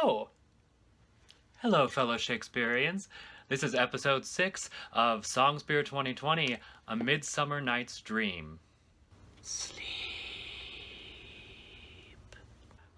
Oh, hello, fellow Shakespeareans. This is episode 6 of SONGspeare 2020, A Midsummer Night's Dream. Sleep.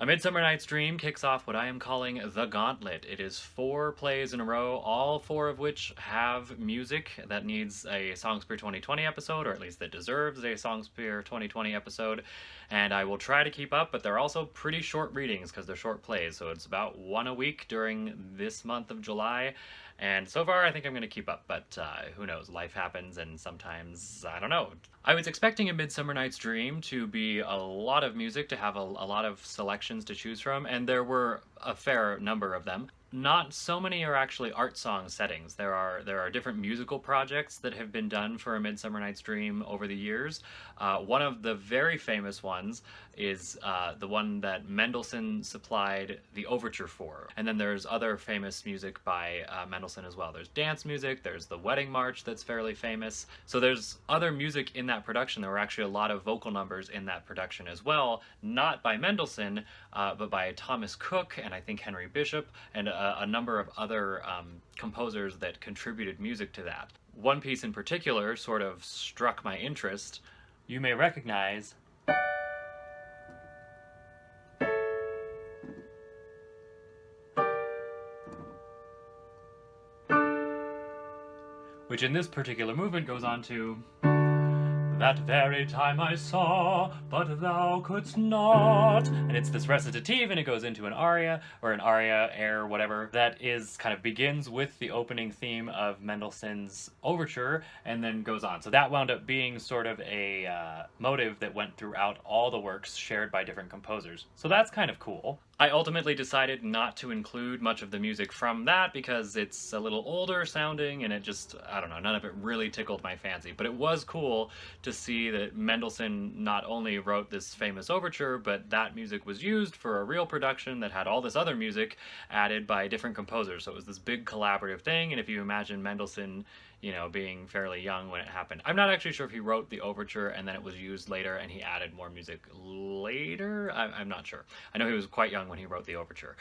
A Midsummer Night's Dream kicks off what I am calling the Gauntlet. It is 4 plays in a row, all 4 of which have music that needs a SONGspeare 2020 episode, or at least that deserves a SONGspeare 2020 episode. And I will try to keep up, but they're also pretty short readings because they're short plays, so it's about 1 a week during this month of July. And so far, I think I'm going to keep up, but who knows? Life happens, and sometimes, I don't know. I was expecting A Midsummer Night's Dream to be a lot of music, to have a lot of selections to choose from, and there were a fair number of them. Not so many are actually art song settings. There are different musical projects that have been done for A Midsummer Night's Dream over the years. One of the very famous ones is the one that Mendelssohn supplied the overture for. And then there's other famous music by Mendelssohn as well. There's dance music, there's the wedding march that's fairly famous. So there's other music in that production. There were actually a lot of vocal numbers in that production as well, not by Mendelssohn, but by Thomas Cook and I think Henry Bishop and a number of other composers that contributed music to that. One piece in particular sort of struck my interest. You may recognize which in this particular movement goes on to that very time I saw, but thou couldst not. And it's this recitative, and it goes into an aria, or an aria, air, whatever, that is kind of begins with the opening theme of Mendelssohn's overture, and then goes on. So that wound up being sort of a motive that went throughout all the works shared by different composers. So that's kind of cool. I ultimately decided not to include much of the music from that because it's a little older sounding and it just, I don't know, none of it really tickled my fancy. But it was cool to see that Mendelssohn not only wrote this famous overture, but that music was used for a real production that had all this other music added by different composers. So it was this big collaborative thing, and if you imagine Mendelssohn, you know, being fairly young when it happened. I'm not actually sure if he wrote the overture and then it was used later and he added more music later. I'm not sure. I know he was quite young when he wrote the overture.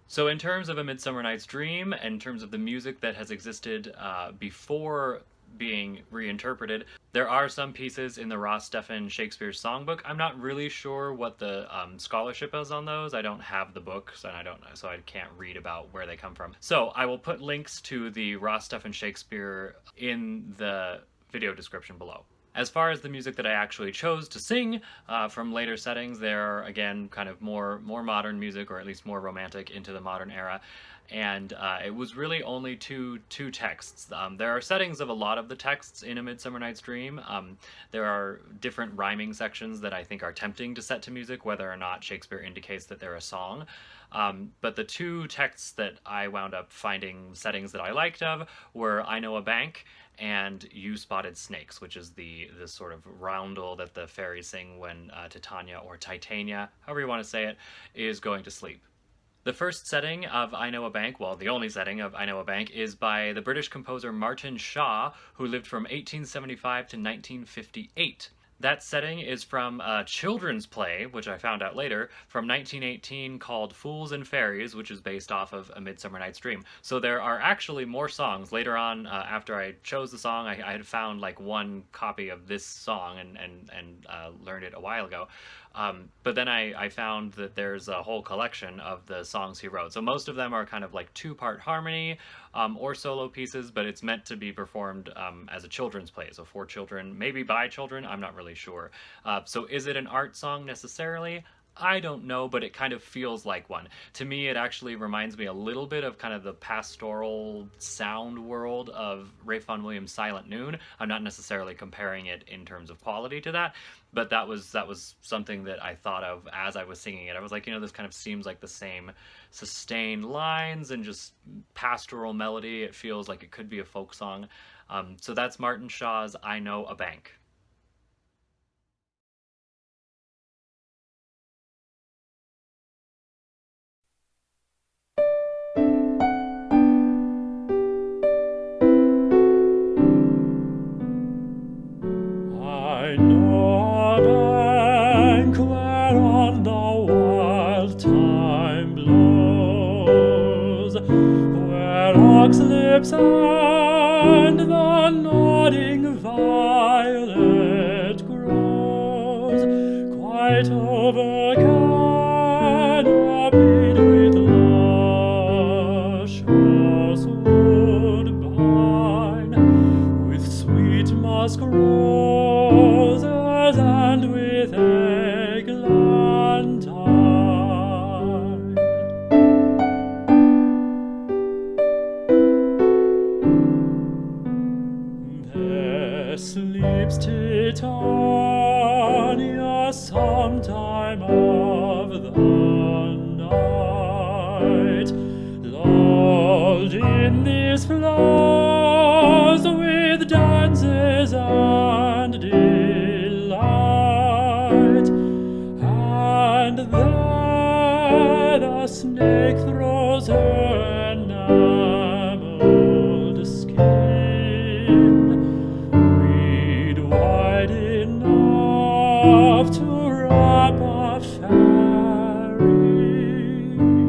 So in terms of A Midsummer Night's Dream, in terms of the music that has existed before being reinterpreted, there are some pieces in the Ross Stephan Shakespeare Songbook. I'm not really sure what the scholarship is on those. I don't have the books, and so I can't read about where they come from. So I will put links to the Ross Stephan Shakespeare in the video description below. As far as the music that I actually chose to sing from later settings, they're again kind of more modern music, or at least more romantic into the modern era. And it was really only two texts. There are settings of a lot of the texts in A Midsummer Night's Dream. There are different rhyming sections that I think are tempting to set to music, whether or not Shakespeare indicates that they're a song. But the 2 texts that I wound up finding settings that I liked of were I Know a Bank and You Spotted Snakes, which is the sort of roundel that the fairies sing when Titania, or Titania, however you want to say it, is going to sleep. The first setting of I Know a Bank, well, the only setting of I Know a Bank, is by the British composer Martin Shaw, who lived from 1875 to 1958. That setting is from a children's play, which I found out later, from 1918 called Fools and Fairies, which is based off of A Midsummer Night's Dream. So there are actually more songs. Later on, after I chose the song, I had found like one copy of this song and learned it a while ago. But then I found that there's a whole collection of the songs he wrote. So most of them are kind of like 2-part harmony or solo pieces, but it's meant to be performed as a children's play. So for children, maybe by children, I'm not really sure. So is it an art song necessarily? I don't know, but it kind of feels like one. To me, it actually reminds me a little bit of kind of the pastoral sound world of Ralph Vaughan Williams' Silent Noon. I'm not necessarily comparing it in terms of quality to that, but that was something that I thought of as I was singing it. I was like, you know, this kind of seems like the same sustained lines and just pastoral melody. It feels like it could be a folk song. So that's Martin Shaw's I Know a Bank. bank whereon the wild thyme blows, where oxlips and the nodding violet grows, quite over canopied with luscious woodbine, with sweet musk roses and with eglantine. There sleeps Titania sometime of the night, lulled in these flowers with dances and delight. And then a snake throws her enameled skin reed wide enough to wrap a fairy in.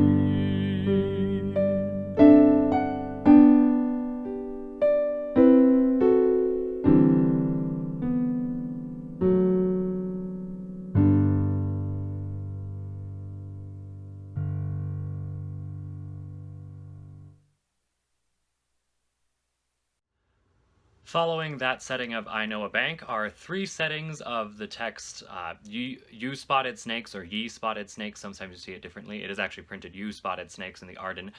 Following that setting of I Know a Bank are three settings of the text You Spotted Snakes, or Ye Spotted Snakes. Sometimes you see it differently. It is actually printed You Spotted Snakes in the Arden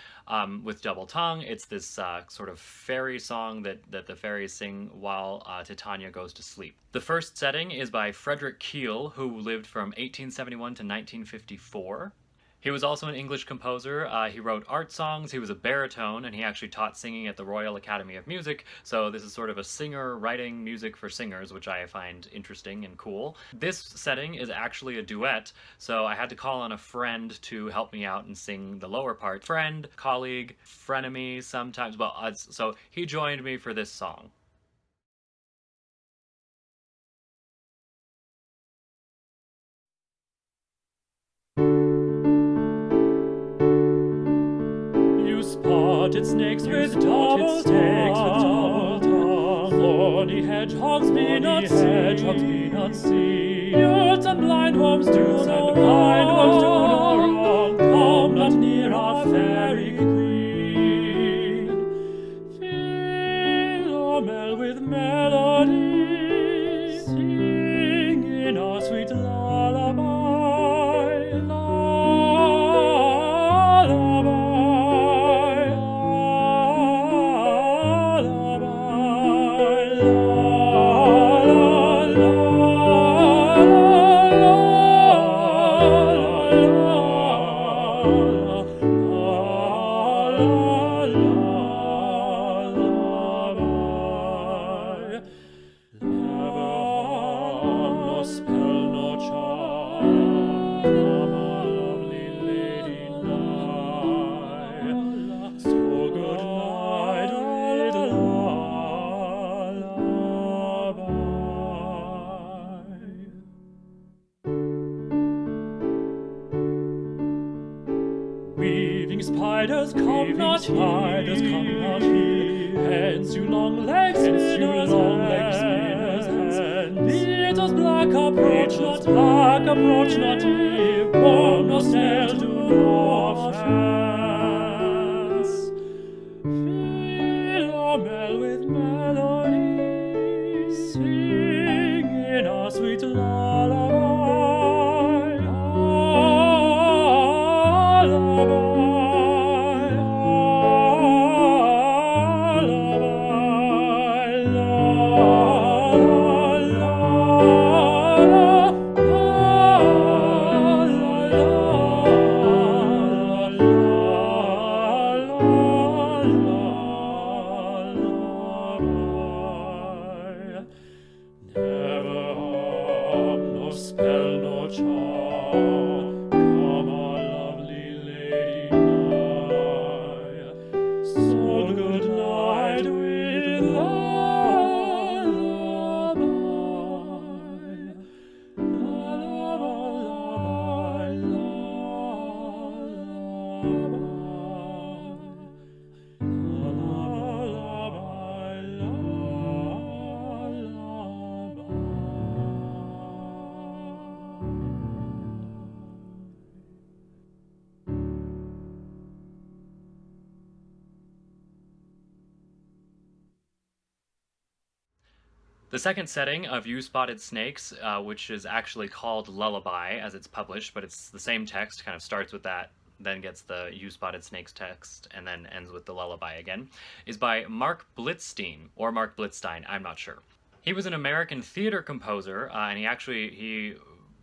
with double tongue. It's this sort of fairy song that the fairies sing while Titania goes to sleep. The first setting is by Frederick Keel, who lived from 1871 to 1954. He was also an English composer. He wrote art songs, he was a baritone, and he actually taught singing at the Royal Academy of Music, so this is sort of a singer writing music for singers, which I find interesting and cool. This setting is actually a duet, so I had to call on a friend to help me out and sing the lower part. Friend, colleague, frenemy sometimes, well, so he joined me for this song. You spotted snakes with double tongue, thorny hedgehogs be not seen. Youths and blindworms do no wrong. Come not near our fairy queen. Philomel with melody, sing in our sweet lullaby, lullaby, Weaving spiders come not here, hence you long legs spinners, hence beetles black approach not here, worm nor snail do no offense. Philomel with melody, sing in our sweet lullaby, lullaby, never harm, nor spell, nor charm, come our lovely lady nigh. So good night with lullaby, lullaby, The second setting of You Spotted Snakes, which is actually called Lullaby as it's published, but it's the same text, kind of starts with that, then gets the You Spotted Snakes text, and then ends with the lullaby again, is by Marc Blitzstein, or Marc Blitzstein, I'm not sure. He was an American theater composer, and he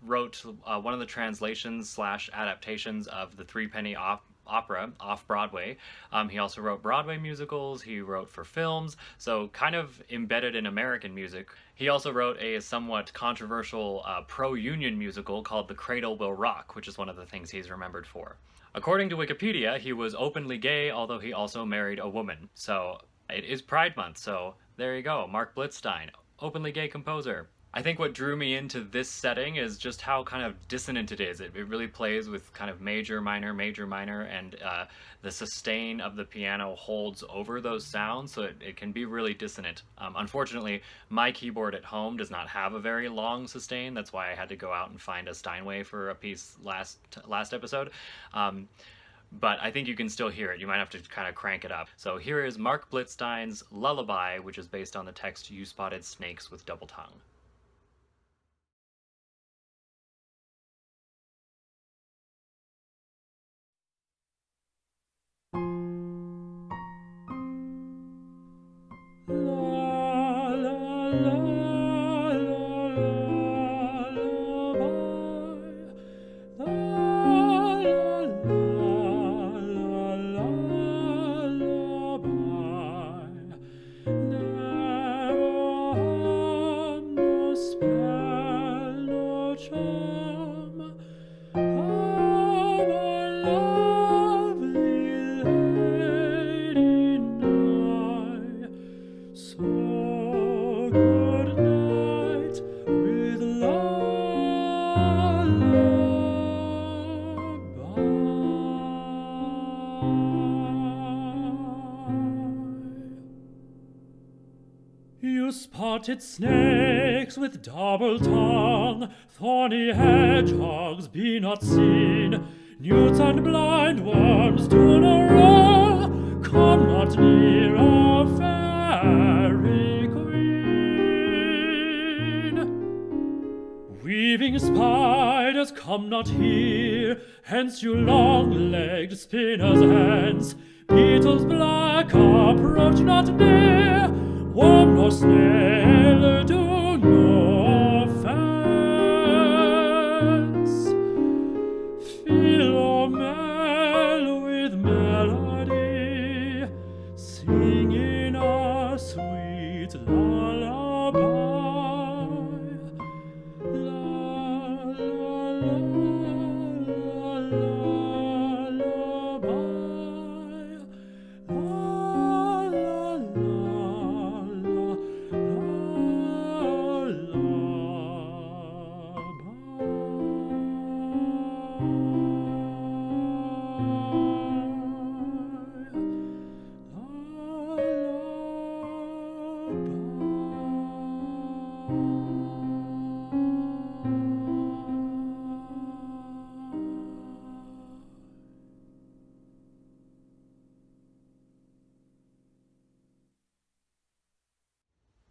wrote one of the translations slash adaptations of the Threepenny Opera off-Broadway. He also wrote Broadway musicals, he wrote for films, so kind of embedded in American music. He also wrote a somewhat controversial pro-union musical called The Cradle Will Rock, which is one of the things he's remembered for. According to Wikipedia, he was openly gay, although he also married a woman. So it is Pride Month, so there you go, Marc Blitzstein, openly gay composer. I think what drew me into this setting is just how kind of dissonant it is. It really plays with kind of major, minor, and the sustain of the piano holds over those sounds, so it can be really dissonant. Unfortunately, my keyboard at home does not have a very long sustain. That's why I had to go out and find a Steinway for a piece last episode. But I think you can still hear it. You might have to kind of crank it up. So here is Marc Blitzstein's Lullaby, which is based on the text You Spotted Snakes with Double Tongue. You spotted snakes with double tongue, thorny hedgehogs be not seen, newts and blind worms do no wrong, come not near our fairy queen. Weaving spiders come not here, hence you long-legged spinners hence, beetles black approach not near, worm nor snail do no offense. Philomel with melody, singing a sweet lullaby. La, la,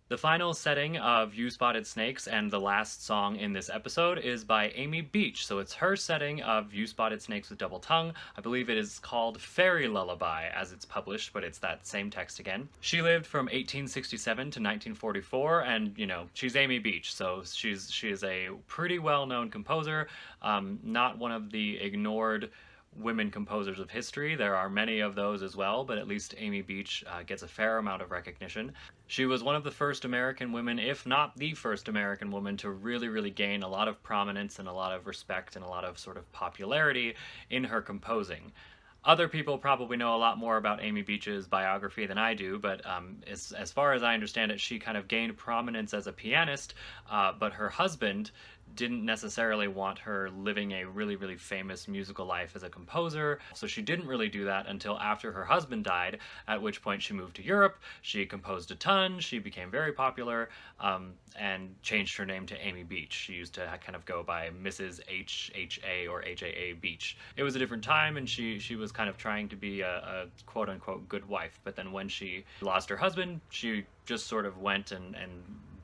The final setting of You Spotted Snakes and the last song in this episode is by Amy Beach. So it's her setting of You Spotted Snakes with Double Tongue. I believe it is called Fairy Lullaby as it's published, but it's that same text again. She lived from 1867 to 1944, and you know, she's Amy Beach, so she is a pretty well-known composer, not one of the ignored women composers of history. There are many of those as well, but at least Amy Beach gets a fair amount of recognition. She was one of the first American women, if not the first American woman, to really gain a lot of prominence and a lot of respect and a lot of sort of popularity in her composing. Other people probably know a lot more about Amy Beach's biography than I do, but as far as I understand it, she kind of gained prominence as a pianist, but her husband didn't necessarily want her living a really famous musical life as a composer, so she didn't really do that until after her husband died, at which point she moved to Europe, she composed a ton, she became very popular, and changed her name to Amy Beach. She used to kind of go by Mrs. HHA or HAA Beach. It was a different time, and she was kind of trying to be a quote-unquote good wife, but then when she lost her husband, she just sort of went and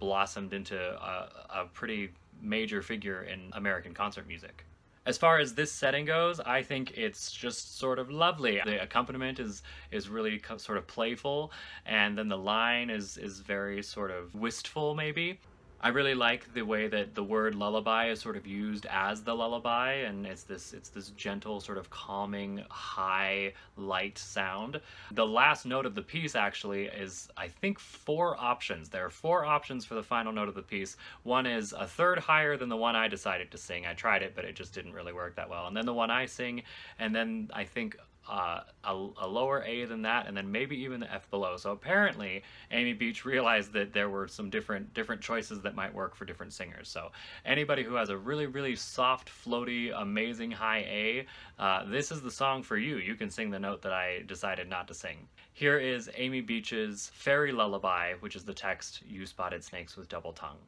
blossomed into a pretty major figure in American concert music. As far as this setting goes, I think it's just sort of lovely. The accompaniment is really sort of playful, and then the line is very sort of wistful, maybe. I really like the way that the word lullaby is sort of used as the lullaby, and it's this gentle, sort of calming, high, light sound. The last note of the piece actually is, I think, 4 options. There are 4 options for the final note of the piece. One is a third higher than the one I decided to sing. I tried it, but it just didn't really work that well. And then the one I sing, and then I think a lower A than that, and then maybe even the F below. So apparently Amy Beach realized that there were some different choices that might work for different singers. So anybody who has a really, really soft, floaty, amazing high A, this is the song for you. You can sing the note that I decided not to sing. Here is Amy Beach's Fairy Lullaby, which is the text, "You spotted snakes with double tongue."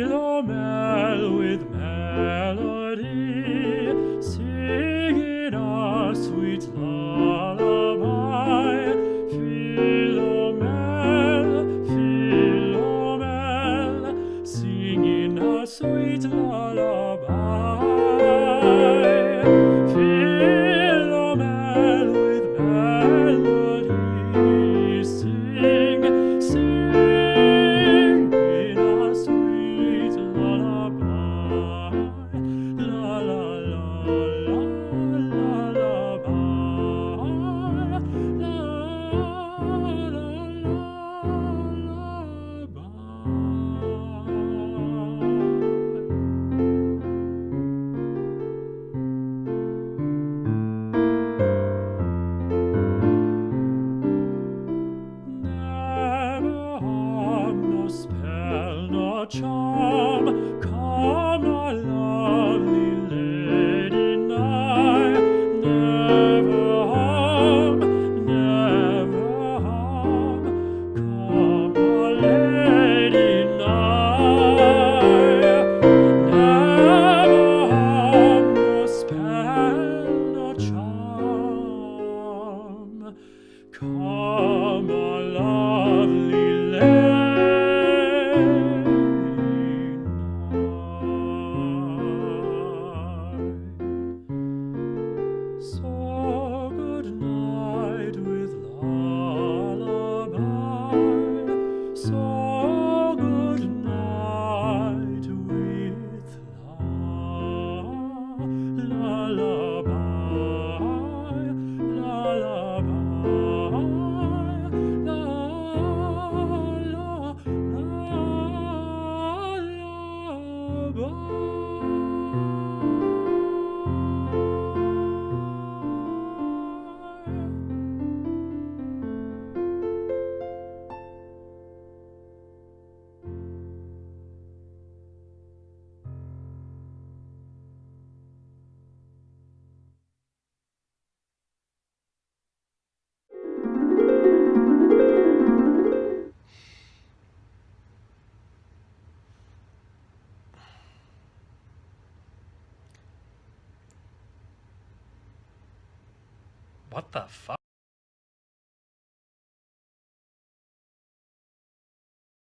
Philomel with melody, singing a sweet lullaby. Philomel, Philomel, singing a sweet lullaby. Philomel with melody, sing, sing in a sweet lullaby. La la la la lullaby. La la Never harm, no spell, no charm, come my lovely lady nigh. Never harm, come my lady nigh. Never harm, no spell, no charm, come, our lovely lady night. So good night with lullaby. So good night with lullaby. What the fuck?